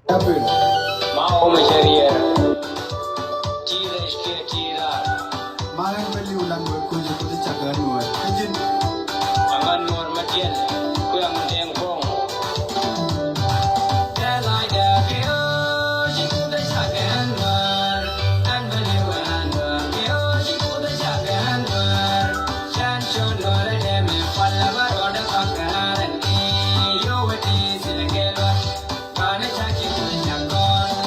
Apple. Mao Macharia. Tira iske tira. Mangan beli ulang berkunjung ke cagar nuar. Kajin. Angan nur matian. Kuyang deng kong. Dalai da kyo jiku da chagan nur. An bali wan nur kyo jiku da chagan nur. Shan chon nur de me palla baroda kakaran ni. Yo wati silkelwa. Kana chaki da chagon.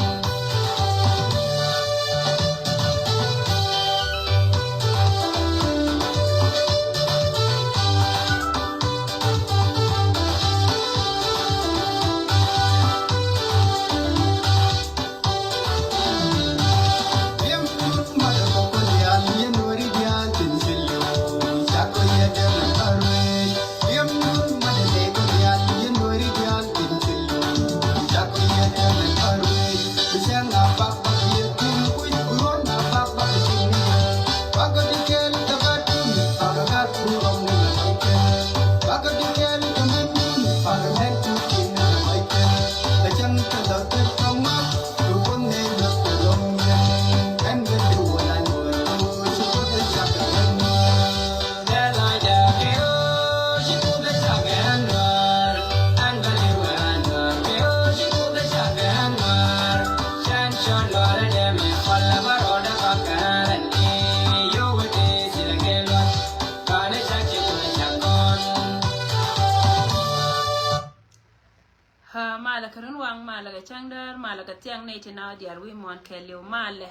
Yem kurut mada kokon yan yen wari dian tin silyo. Chako ya jalan arwe. Yem kurut mada lekon yan yen wari dian tin silyo. Chako ya jalan arwe. Bisa ngapak pak ye tin kuy kuron ngapak pak sini. Baga dikel tagatun pagagat burom ni maiken. Baga dikel kamendun pagagat tukin na maiken. Lajang tadat kamak rupon ne lom yan. Kan gadu walan wadu suko da chakaran. Dalai da kyo jiku da chagan nur. An bali wan nur kyo jiku da chagan nur. Shan chon nur de me palla baroda kakaran ni. Yo wati silkelwa. Kana chaki da chagon. Ha malaka runwang malaka changdar malaka tiang ne tina diar wi mon kelio male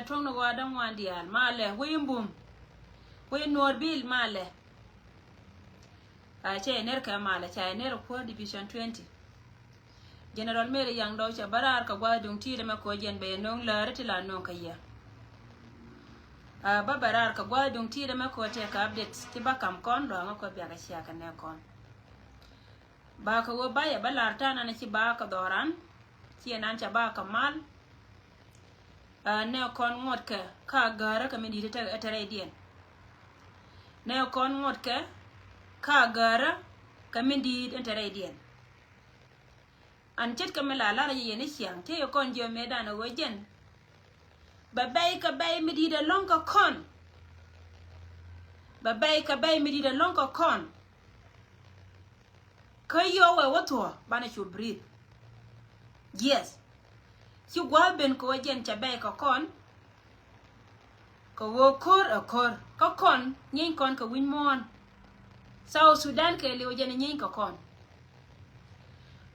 trong no wadam wan dial male wimbum wi nor bil male a che ner ka male cha ner ko division 20 general mere yang do cha barar ka gwadung ti de mako jen be non la retila non kaya a ba barar ka gwadung ti de mako te ka update ti ba kam kon do ngako bia ka sha ka ne kon ba ka wo baya balar tana na ci ba ka doran ci nan ca ba ka mal ne kon ngot ka gara ka mindi ta tare dien ne kon ngot ka gara ka mindi tare dien an cet ka mela la ye ne siang te yo kon jo me dana wojen ba bay ka bay midi da lonka kon ba bay ka bay midi da lonka kon kayo we wato bana chu breathe yes si gwa ben ko jen cha bay ka kon ko wo kor a kor ka kon nyin kon ka win mon South Sudan ke le jen nyin ka kon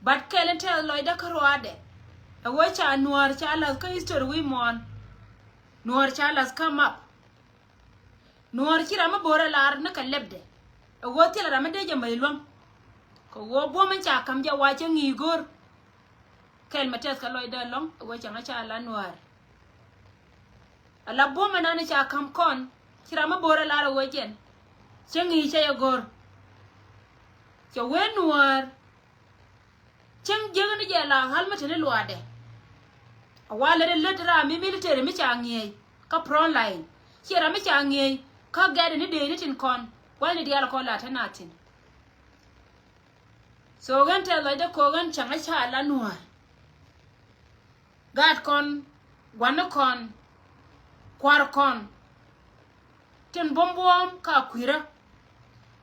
but kelen tel loy da karwade a wacha nuar cha la ka history wi mon nuar cha las come up nuar kira ma bora lar na ka lebde a wotel ra ma de jamay lwam ko wo bo man cha kam ja wa cha ngi gor kel mates ka loy da long wo cha na cha la noir ala bo man na cha kam kon kira ma bora la wo jen cha ngi cha ya gor cha we noir chang je ni je la hal ma tene luade awale de letra mi military mi cha ngi ka front line kira mi cha ngi ka gade ni de ni tin kon wal ni dial ko la tanatin so gan te lo de ko gan changa cha la nuar gad kon gwan kon kwar kon tin bombom ka kwira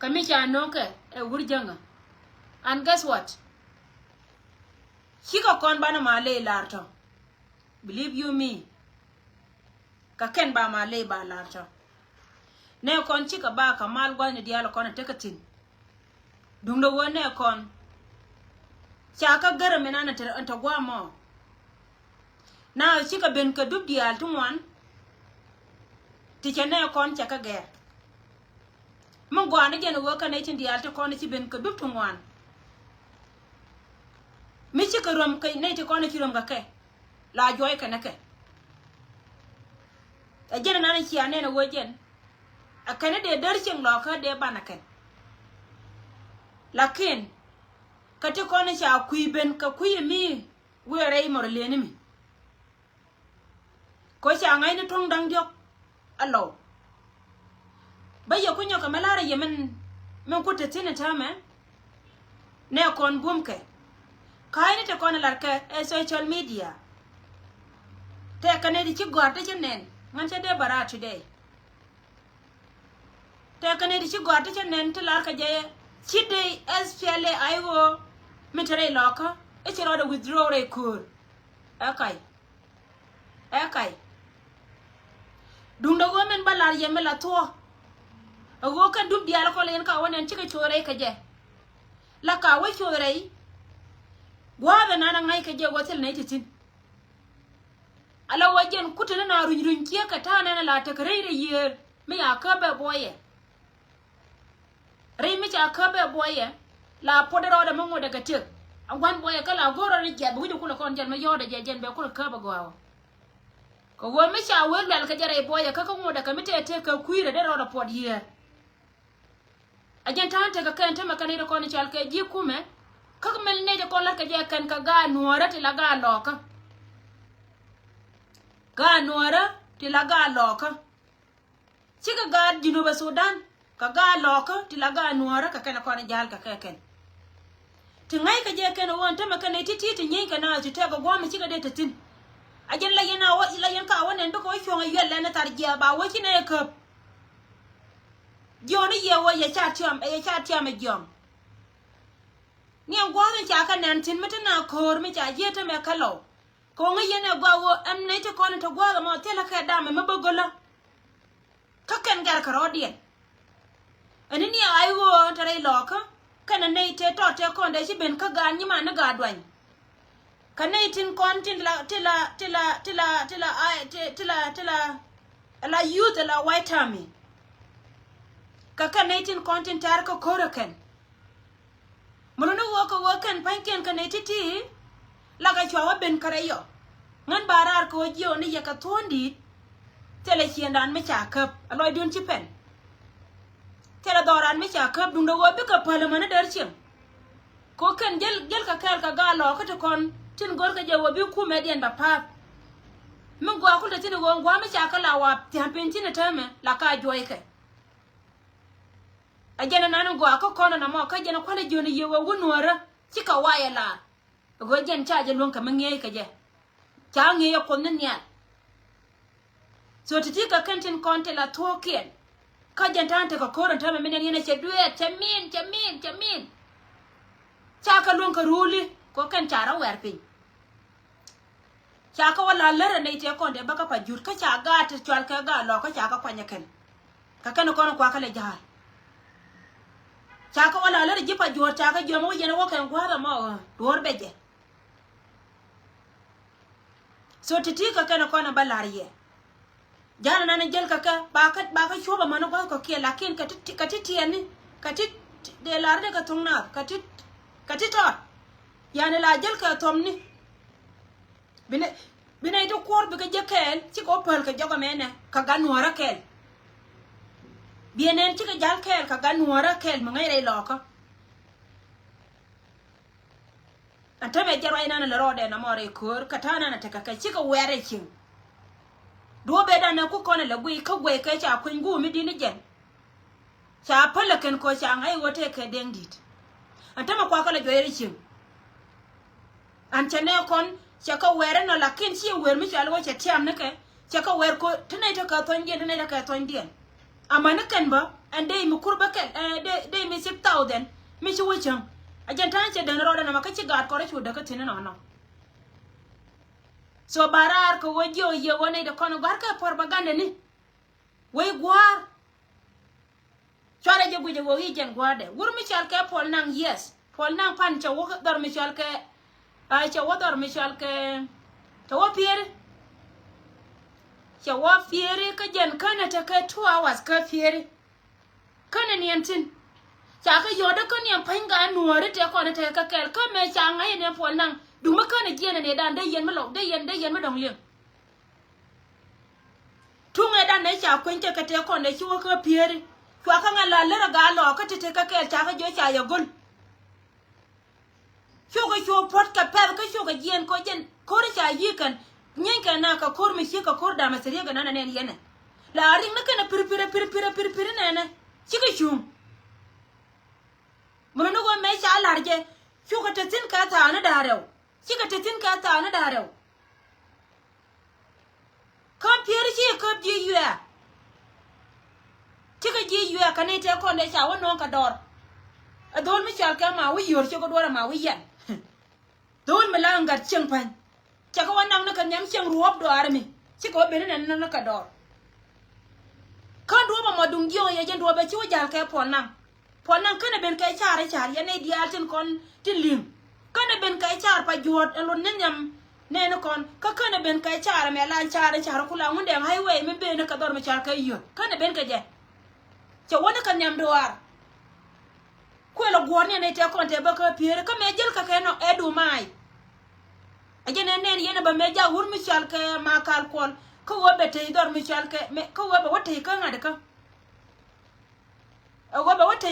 kami cha no ke e wurjanga and guess what hiko kon bana male larto believe you me ka ken ba male ba larto ne kon chika ba ka mal gwan dial kon tekatin dungdo wone kon chaka gara menana ter anta gwamo na chika ben ka dub dial tumwan ti chene kon chaka ger mo gwana jeno wo ka ne tin dial to kon ci ben ka dub tumwan mi chika rom ka ne ti kon ci rom ga ke la joy ka nake a jeno nana ci ane na wo jen akane de dar cheng lo ka de banaken lakin kati kone cha kui ben ka kui mi were mor leni mi ko cha ngai ni tong dang jok alo ba yo kunyo ka malara yemen men ko te tina tama ne kon bumke kai ni te kon lar ka e social media te kane di ci gorte ci nen man ca de bara today te kane di ci gorte ci nen te lar ka je ci de SPLA aiwo mitere loka e ci roda withdraw re kur akai dung da women balar yeme la to ago ka dum diala ko len ka wonen ci ka chore ka je la ka wa chore wa da nana ngai ka je wotel ne titin ala wajen kutuna na runrun kiya ka tana na la ta kare da yer me ya ka be boye re mi cha ka be boye la podero da mango daga tek agwan boye kala goro ri je bu kula kon jan me yoda je jen be kula ka ba gwawo ko wo mi cha wel dal ka jare boye ka ngo daga mi te ka kuire da ro da pod yer ajen tan te ka kan ta makane da kon chal ke ji kume ka mel ne je kon la ka je kan ka ga nuora ti la ga loka ga nuora ti la ga loka chika ga Junuba Sudan ka ga loka ti la ga nuora ka kana kon jal ka ken ti ngai ka je ken won ta makane ti ti nyin ka na ti te ga gwa mi chika de tin ajen la yana wa ila yan ka wonen do ko shon yella na tarjiya ba wa kine ka joni ye wo ya cha tiam jom ni an gwa cha ka nan tin mutana kor mi cha je ta me kalo ko ngai yana gwa wo am ne ta ko ta gwa ma tela ka da me mabagola ka ken gar ka rodien ani ni ai wo tare loka kana nei te to te ko nda shi ben ka ga ni ma na ga dwan kana itin kon tin la youth la white army ka kana itin kon tin tar ka koroken mono wo ko woken panken kana titi la ga chwa ben karayo ngan barar ko jio ni ya ka tondi tele chiendan me cha kap aloy dun chi pen tele doran me cha kap dun do wo be ka pala mana dar chim ko kan gel ka kal ka ga lo ka to kon tin gor ka je wo bi ku medien ba pa min gwa ku da tin go ngwa me cha ka la wa tampin tin ta me la ka joy ke ajena nanu gwa ko kono na mo ka jena kwale joni ye wo wonora ci ka waye la go jen cha je lon ka menge ka je cha nge yo kon nya so titi ka kantin konte la tokien ka jen tante ka koron ta me menen yene che duet chamin cha ka lon ka ruli ko kan chara wer pin cha ka wala lere ne te konde baka pa jur ka cha ga te chwal ka ga lo ka cha ka kwanya ken ka kan kono kwa ka le jahal cha ka wala lere jipa jur cha ka jomo yene wo kan kwa da mo dor beje so titi ka kan kono balariye jana nana jel ka ba ka shoba mano ko ke lakin ka titi ani ka tit de larde ka tungna ka tit to yani la jel ka tomni bine to kor bi ka jekel ci ko pal ka jogo mena ka ganwara kel bienen ci ka jal kel ka ganwara kel mo ngay re loko antabe jaro ina na rode na more kor ka tana na taka ci ka were kin do be da na ku kona la gui ka gwe ka cha kun gu mi dini jen cha pala ken ko cha ngai wote ka dengdit antama kwa kala joyere kin antene kon chaka were no lakin si wer mi chalo cha tiam ne ke chaka wer ko tene to ka ton gen tene ka ton dien amana kan ba ande mi kurba ken de mi 6000 mi chi wuchan ajan tan che den roda na makachi gad ko re chu da ka tene no so barar ko wojo ye wone de kono gar ka propaganda ni we gwar chara je guje wo hi jen gwade wur mi chal ke pol nang yes pol nang pan cha wo dar mi chal ke ai cha wo dar mi chal ke to wo fiere ka jen kana ta ka 2 hours ka fiere kana ni antin cha ka yoda ka ni panga nuore te ko na te ka kel ka me cha ngai ne pol nang du ma kana jena ne dan de yen ma lok de yen ma dong lien tunga dan ne cha kwen te ka te ko ne chi wo ka fiere kwa ka ngala le ga lo ka te ka kel cha ka jo cha ya gol shoga pot ka per ka shoga jen ko cha yikan nyen ka na ka kor mi shi ka kor da masariya ga nana ne yana la ring na kana pir na na chika shum mono go me cha larje chu ka tin ka ta na da rew chi ka tin ka ta na da rew kan pier chi ka ji yue chi ka ji yue ka ne te ko ne cha wa non ka dor a don mi chal ka ma wi yor chi ko dor ma wi yan don mi la ngat cheng pan cha ka wa nang na ka nyam cheng ruop do armi chi ko be ne na ka dor kan ruop ma dung yo ye jen ruop chi wa jal ka pon nang kana ben kai char ya ne dial tin kon tin lim kana ben kai char pa juot elon ne nyam ne no kon ka kana ben kai char me lan char kula mun dem highway me be ne ka dor me char kai yo kana ben ka je che wona ka nyam doar ko lo gwon ne te kon te ba ka pier ka me jel ka no edu mai ajene ne yene ba me ja wur mi chal ka ma kal kol ko wo be te dor mi chal ka me ko wo be wote ka ngade ka wo be wote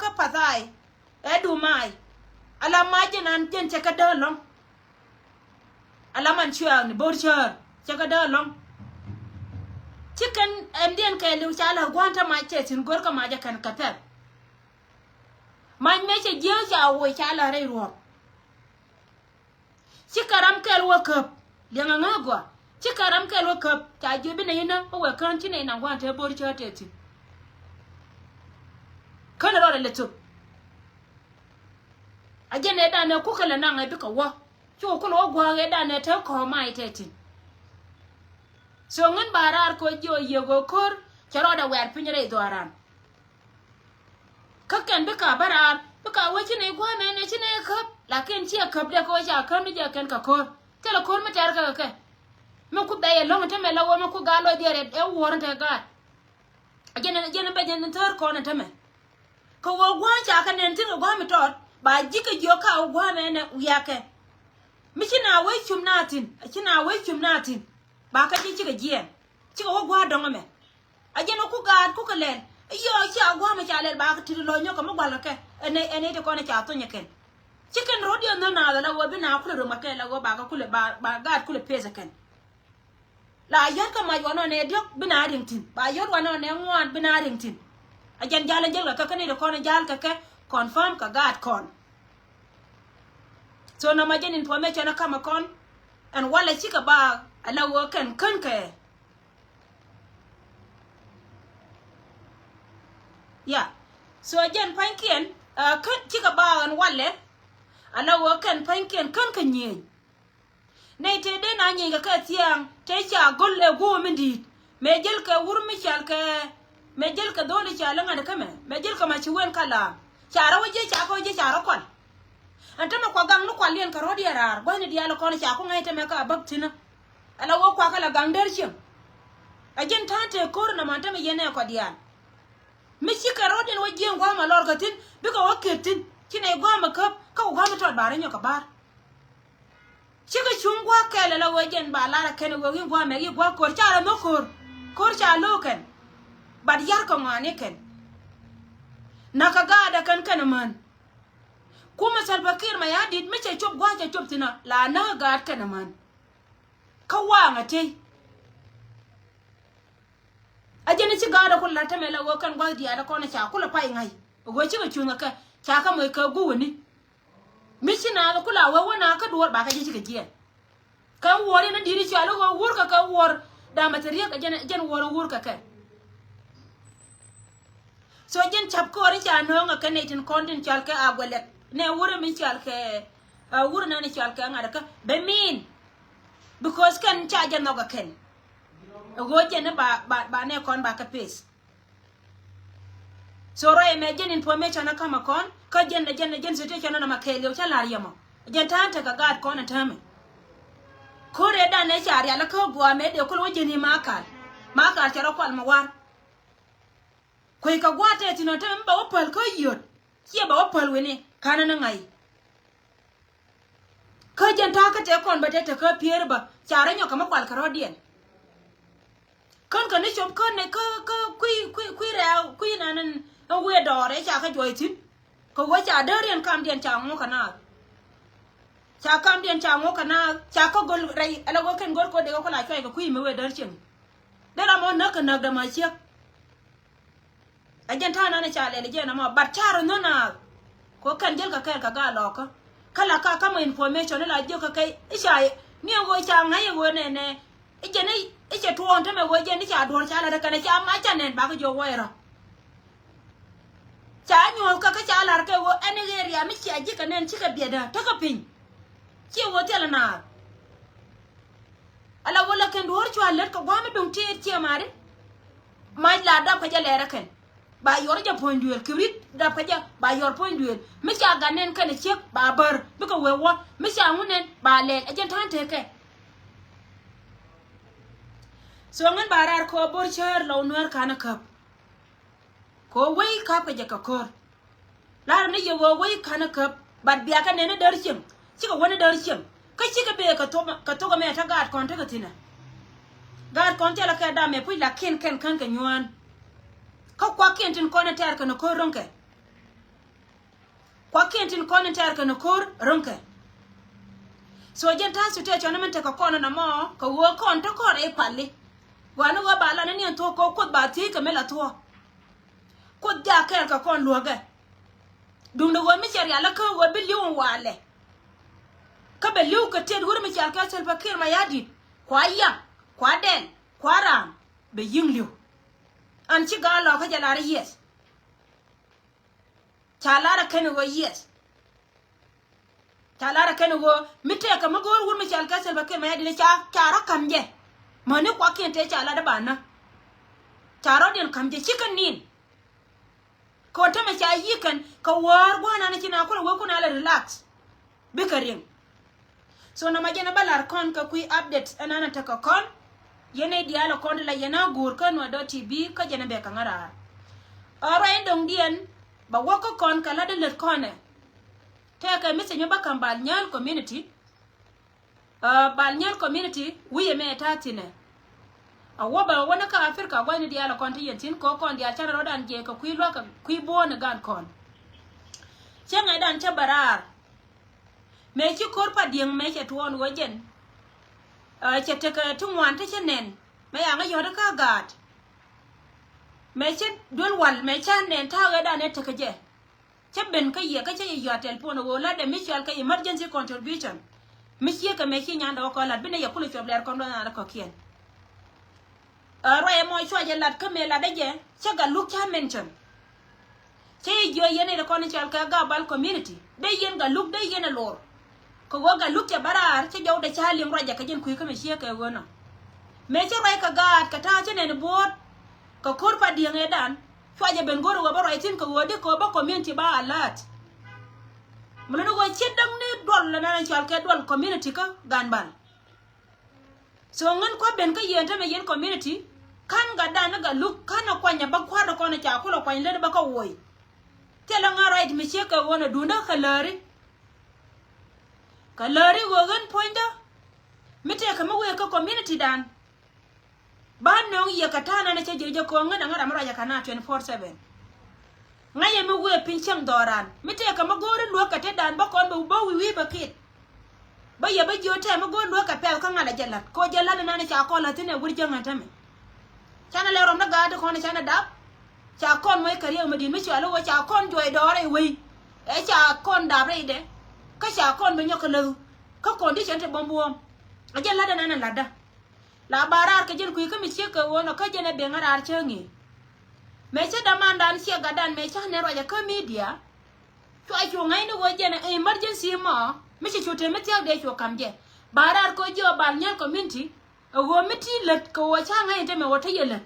ka pazai edu mai ala maje nan jen che ka dolong ala man chua ni bor chur che ka dolong chicken ndien ka lu chala gwanta ma che tin gor ka ma ja kan ka pep man me che je ja wo chala re ro chikaram kel wo kap lenga ngagwa chikaram kel wo kap ta je bi ne ina wo kan tin ina gwanta bor chur te tin kan ro le tup ajene da ne ku kala nan bi ka wa chu ku lo gwa ge da ne te ko mai te tin so ngan barar ko jo ye go kor charo da wer pinyre do aran ka kan bi ka barar bi ka wa chine gwa me ne chine kap lakin chi kap de ko ja kan bi ja kan ka kor tele kor ma tar ka ka me ku baye lo ta me lo wo me ku ga lo dire e wor ta ga ajene be jen tar ko na ta me ko wo gwa ja ka ne tin gwa mi tot ba jika jo ka gwa me ne uyake mi china wai chumnatin ba ka ji chika jien chika wo gwa donga me ajeno ku ga ku ka len yo cha gwa me cha len ba ka ti lo nyo ka mo gwala ke ene te ko ne cha to nyeken chicken rodio no na la wo bi na ku ro make la go ba ka ku le ba ga ku le pesa ken la ya ka ma wono ne dio bi na ring tin ba yo wono ne ngwan bi na ring tin ajen jala jel ka ne ko ne jal ka ke confirm ka gad kon so na majen information na kama kon and wala chika ba ala wo kan ke yeah so ajen pankien kan chika ba an wale ala wo kan pankien kan nyen nei te de na nyen ka tiang te cha golle go mindi me jel ka wurmi chal ka me jel ka dole cha langa de kame me jel ka ma chi wen kala chara waje cha ko je chara kon antama kwa gang no kwa lien ka rodi arar gwani dialo kon cha ko ngai te me ka baktina ala wo kwa kala gang der chim ajen tante kor na mantame yene ko dial mi chi ka rodi no je ngwa ma lor ka tin bi ko waketin kine gwa ma kap ka gwa ma tot bare nyo ka bar chi ka chungwa kele la wajen ba la kene wo gi gwa me gi gwa kor cha no kor cha loken bad yar ko ngane ken nakagada kan man kuma salbakir ma ya dit meche chop gwa cha chop tina la na gad kan man kawanga te ajene ci gada ko la tamela wo kan gwa dia da ko na cha kula pai ngai go ci ga chunga ka cha ka mai ka gu ni michi na kula wa wana ka duwar ba ka ji ci ga jiya kan wore na diri ci alo go wur ka wor da materiya ka jen wor wur ka so jen chap ko ri cha no nga kan tin content chal ka agwale ne wure min chal ka wure na ni chal ka ngada ka be min because kan cha jen no ga ken go jen ba ne kon ba ka pes so ro e me jen information na kama kon ka jen so te chana na makele o chala yamo jen tanta ka gad kon na tame ko re da ne cha ya la ko gwa me de ko jen ni makal charo kwal mawar koi ka gwate tino te mba opal ko yot kia ba opal wene kana na ngai ka jenta ka te kon ba te ka pier ba chara nyo kama kwal karodien kon ka ne chop kon ne ka kui nanan we dore cha ka joy tin ko wa cha darian kam dien cha ngo kana cha kam dien cha ngo kana cha ko gol rai ala go ken gor ko de ko la kai ko kui me we dar chen de la mo na ka na da ma chia ajen ta na cha le je na ma bar charo no na ko kan jel ka ga lo ko kala ka kama information la jo ka kai isha ni go cha ngai go ne ije ne ije to on te me go je ni cha dor cha la ka ne cha ma cha ne ba ko jo wo era cha nyo ka cha la ka go ani area mi cha ji ka ne chi ka bieda to ka pin chi wo te la na ala wala ken dor cha la ka gwa me dong ti ti mare mai la da ka ja le ra ken ba yor ja point duel kibrit da pa ja ba yor point duel mi cha ga nen ka ne chek ba bar bi ka we wo mi cha ngunen ba le ajen tan te ke so ngan barar ko bor char law nuar kana kap ko wai kap ka jaka kor lar ne ye wo wai kana kap bad biya ka ne ne darchim chika wani darchim ka chika be ka to ga me ta gad kon ta ka tina gad kon ta la ka da me pu la ken kan ka nyuan ka kwa ken tin kon ta ka no ko ronke kwa ken tin kon ta ka no ko ronke so jen ta su te chona men ta ka kon na mo ka wo kon ta kon e palli wanu wa bala ne ni to ko ba ti ka mela to ko ja ka kon luoga dum do mi cher ya la ko wa bilion wale ka be liu ka te dur mi cher ka sel pakir ma yadi kwa ya kwa den kwa ram be yin liu an ci ga lo ka jala ri yes chalara kan wo yes chalara kan wo mi te ka ma gor wur mi cher ka sel pakir ma yadi ne cha ra kam je mane kwa ken te chala da bana charo den kam je chicken nin ko ta ma cha yi kan ka war gwana na kina kula wo kuna la relax bikarin so na majana balar kon ka kui update anana ta ka kon yene diala kon la yana gur kan wa .tv ka jana be ka ngara oro endong dien ba woko kon kala de let kone te ka mi se nyoba kambal nyal community balnyal community wiye me tatine awoba wona ka Africa gwani dia la konti yentin ko kon dia chana rodan je ka kuilo ka kuibo ne gan kon chenga dan cha barar me chi korpa ding me che tuon wojen che te ka tungwan te chenen me anga yoda ka gat me che dol wal me cha nen ta ga dan te ka je che ben ka ye ka che yo telefon wo la de Michel ka emergency contribution Michel ka me chi nyanda ko la bine ya kulu chobler kon na ko kien roye mo chwa je lat ka me la de je che ga look cha mention che yo yene de kon chal ka ga bal community de yen ga look de yen lor ko go ga look cha barar che jaw de cha lim roja ka jen kuy ka me che ka wono me che roye ka ga ka ta che ne bot ko kor pa di nge dan chwa je ben goro go baro itin ko wode ko ba community ba alat mulo go che dang ne dol la na chal ka dol community ka gan ban so ngan ko ben ka yen ta me yen community kan ga dana ga look kana kwanya ba kwara kona cha kulo kwanya le ba ka woy tela nga right me che ka wona dunda kalari go gan pointa mite ka mawe ka community dan ba no ye ka tana na che je ko ngana ngara mara ya kana 24/7 ngaye me we pinchang doran mite ka magore lo ka te dan ba kon ba wi ba kit ba ye ba jote ma go lo ka pel ka ngala jalat ko jalat na ne cha ko la tine wurje ngata me chana le rom na ga de ko ne chana dap cha kon moy kariya ma din me cha lo wa cha kon joy dore wi e cha kon da re de ka cha kon be nyoko lu ka kon di chante bombuom a jalat na na lada la barar ka jen ku ka mi che ka wono ka jene be ngara ar chengi me che da mandan che ga dan me cha ne ro ja ka media to ai chu ngai no wo jene emergency mo me che chote me tia de chu kam je barar ko jo bal nyal community wo miti let ko wa cha ngai te me wo te yele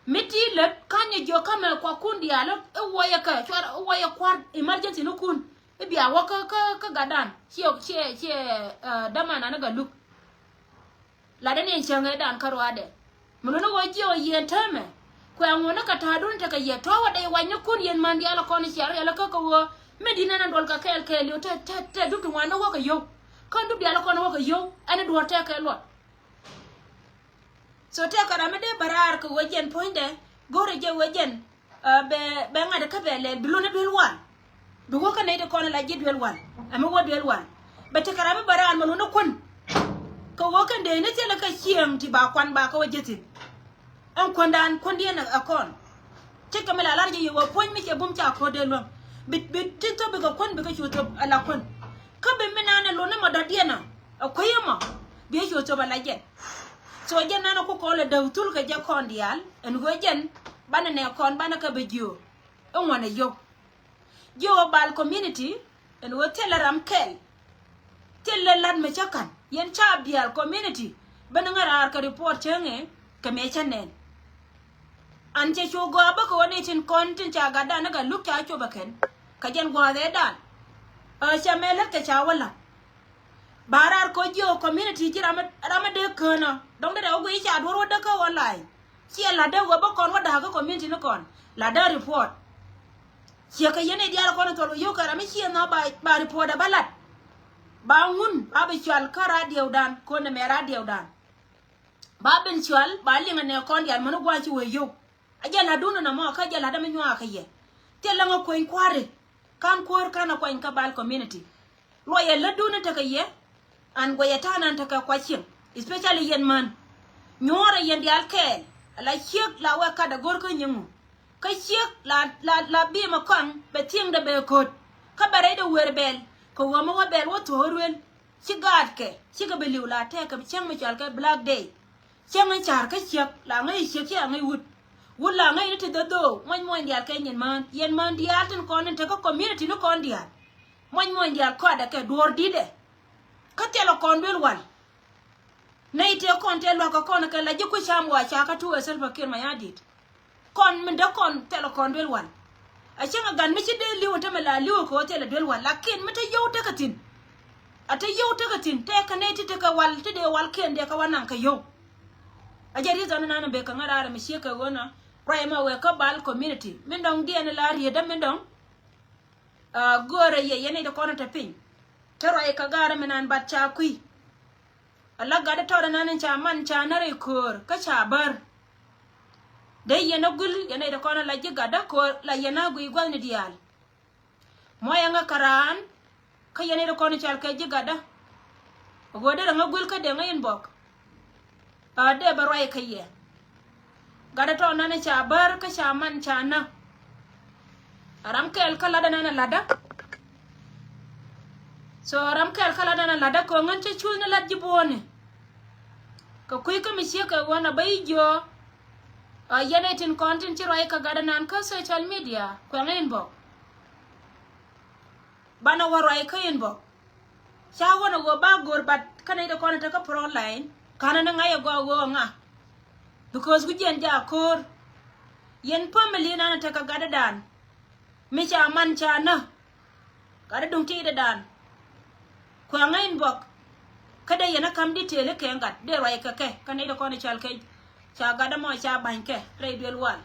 miti let kanye jo kama kwa kundi ala wo ya ka chwa wo ya kwa emergency no kun e bia wo ka gadan che damana na ga look la de ne changa dan karwa de muno no wo jo yen tame kwa ngona ka ta dun ta ka ye to wa de wa nyukun yen man dia la kon chi ala ka ko wo medina na dol ka kel yo te du tu wana wo ka yo kan du dia la kon wo ka yo ana du ta ka lo so te ka na me de barar ko wajen poinde gore je wajen be ngada ka be le bilona dul wan du ko ka ne de kon la je dul wan ama wo dul wan be te ka na me barar mo no kon ko wo kan de ne te la ka chiam ti ba kwan ba ka wajeti an kondan kondi na akon te ka me la larje yo poin mi ke bum cha ko de lo bit tin to be ko kon be ka chuto ala kon ka be menane lo na madadiana akoyema be yo to balaje so jen nana ko ko le dawtul ka je kondial en go jen bana ne kon bana ka be jo on wana yo bal community en wo teleram kel telelan me chakan yen cha bial community bana ngara ka report chenge ka me chanen anje chogo ba ko ne tin kon tin cha ga da na ga luk cha cho baken ka jen go de dan cha mele ka cha wala barar ko jo community ji rama de kana dong de go cha do da ka wallahi chi la de go ba kon wa da ka community no kon la da report chi ka yene dia ko to yo ka rama chi na ba report da balat ba ngun ba be chal ka radio dan ko ne me radio dan ba ben chal ba linga ne kon dia mano gwa chi we yo ajala duna na mo ka jala da me nywa ka ye tella ngo ko en kware kan kwor kana ko en ka bal community lo ye la duna ta ka ye an go yetana ta ka kwachin especially yen man nyora yen dial kel la chek la wa ka da gor ko nyimu ka chek la bi ma kan be ting da be kot ka bare da wer bel ko wa mo bel wo torwen ci gad ke ci ga be liwla te ka cheng ma chal ka black day cheng an char ka chek la ngai chek ya ngai wut wula ngai ni te do moy dial ka yen man dial tin kon ta ko community no kon dial moy dial ko da ke dor dide ka telo kon bel wal nay te kon te lo ka kon ka la ji ko cham wa cha ka tu esel fakir ma yadit kon min da kon telo kon bel wal a chinga gan mi ci de liwo ta mala liwo ko te la bel wal lakin mi ta yow ta katin ata yow ta katin te ka nay te ka wal te de wal ken de ka wanan ka yow a jari zana nana be ka ngara mi shi ka wona prima we ka bal community min dong die na la ri da min dong gore ye yene da kon ta pin taro e ka gara minan bacca kui Allah ga da tawda nanin cha man cha nare kor ka cha bar dai yana gul yana da kona laji ga da ko la yana gui gwal ni dial moya nga karan ka yana da kona chal ka ji ga da go da nga gul ka de ngayin bok a de barwai ka ye ga da tawda nanin cha bar ka cha man cha na aram kel kala da nanin lada so ram kel kala dana lada ko ngan che chul na ladji bone ko kuy ka misie ka wona bay jo yene tin content ci roy ka gada nan ka social media ko ngin bo bana waro ay ka yin bo cha wona go ba gor bat kana de konta ka pro line kana na ngay go go nga because gu jen ja kor yen family na ta ka gada dan mi cha man cha na gada dum ti da dan ko ngain bok kada yana kam di tele ke ngat de rai ka ke kana ida ko ni chal ke cha gada mo cha ban ke re del wal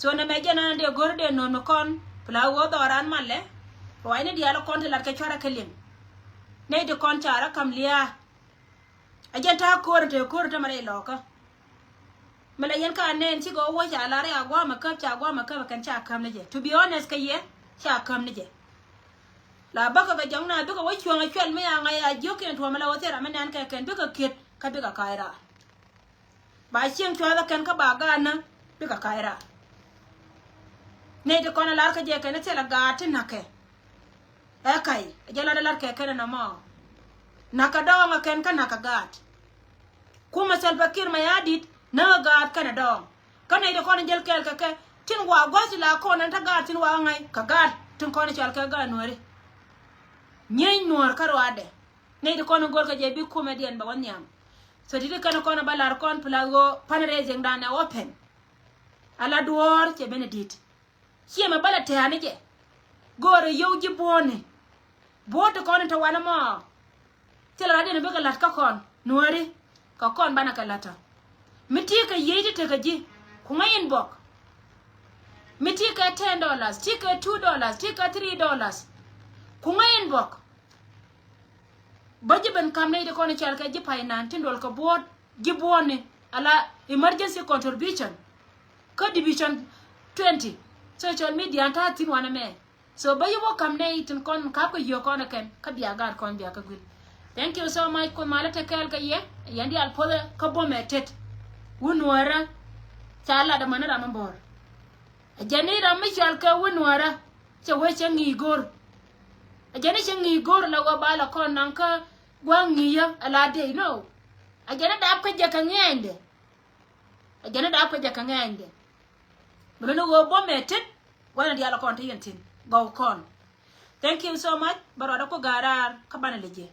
so na me jana de gorde no no kon pla wo doran malle ko ayne di ala kon lat ke chora kelim ne de kon chara kam liya ajanta ko ta mare loka mala yan ka nen ci go wo cha la re agwa ma ka kan cha kam ne je to be honest ka ye cha kam ne je la baka ga jangna duka wai chuanga chwel me anga ya joken to mala wotera menan ka ken duka kit ka duka kaira ba chieng chwa ken ka ba ga na duka kaira ne de kona lar ka je ken tela ga tin na ke e kai jala da lar ke ken na mo na ka dawa ma ken ka na ka gat kuma sal bakir ma yadit na gat kana dawa kana de kona jel kel ka ke tin wa gwasi la kona ta gat tin wa ngai ka gat tin kona chal ka ga nori nyey noor karo ade ne de kono gol ka je bi comedian ba wanyam so didi kana kono balar kon plago fundraising dana open ala duor che benedit chiema bala te ane je gore yowji bone boto kono to wana mo tela rade ne bega lat ka kon noori ka kon bana ka lata miti ka yeji te ka ji kuma yin bok miti ka $10 tika $2 tika $3 kuma yin bok baji ben kamne de kono chal ka ji painan tindol ka board ji bone ala emergency contribution ka division 20 social media ta tin wana me so bayi wo kamne tin kon ka ko yo kono ken ka biya gar kon biya ka gul thank you so much ko mala te kal ka ye yandi al pole ka bometet wunwara chala da manara mambor jani ra mi chal ka wunwara che we che ngi gor ajana chengi gor la go bala kon nanka gwangi ya ala de no ajana da apka jaka ngende ajana da apka jaka ngende no go bometit wana di ala kon tayentin go kon. Thank you so much. Baroda ko garar kabana leje.